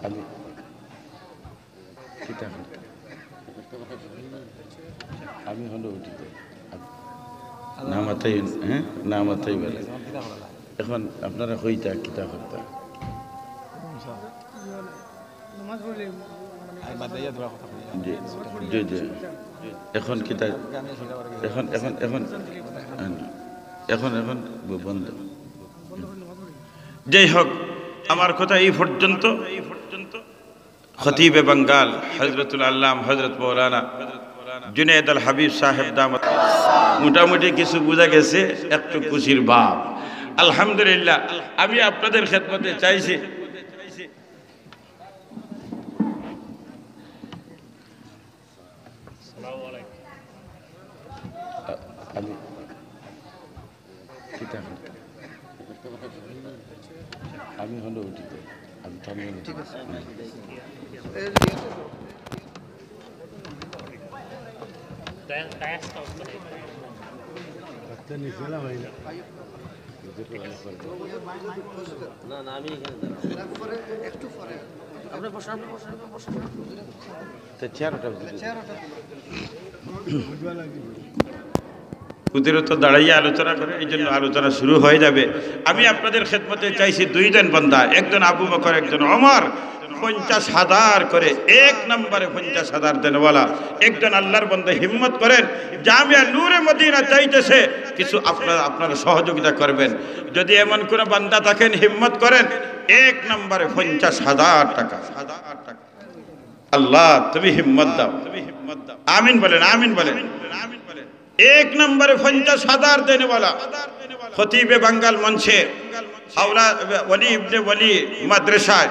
আমি আমি হলো উঠিতে নামাতাই হ্যাঁ নামাতাই বলে এখন আপনারা হইতা কিতা করতা জি জি এখন কিতা এখন এখন এখন এখন এখন বন্ধ যাই হোক আমার কথা এই পর্যন্ত খতিবে বাঙ্গাল হযরতুল আল্লাম হযরত মৌলানা জুনায়েদ আল হাবিব সাহেব দামত মোটামুটি কিছু বোঝা গেছে একটু খুশির ভাব আলহামদুলিল্লাহ আমি আপনাদের খেদমতে চাইছি আমি আমি হলো উঠিতে আমি ঠিক আছে প্রতিরত দাঁড়াইয়া আলোচনা করে এই জন্য আলোচনা শুরু হয়ে যাবে আমি আপনাদের খেদমতে চাইছি দুইজন বান্দা একজন আবু বকর একজন ওমর 50,000 করে এক নম্বরে 50,000 দেনওয়ালা একজন আল্লাহর বান্দা হিম্মত করেন জামিয়া নূরে মদিনা চাইতেছে কিছু আপনারা সহযোগিতা করবেন যদি এমন কোন বান্দা থাকেন হিম্মত করেন এক নম্বরে 50,000 টাকা আল্লাহ তুমি হিম্মত দাও আমিন বলেন আমিন বলেন এক নম্বরে 50,000 দেনেওয়ালা খতিবে বাঙ্গাল মঞ্চে হাওলা ওলি ইবনে ওলি মাদ্রাসায়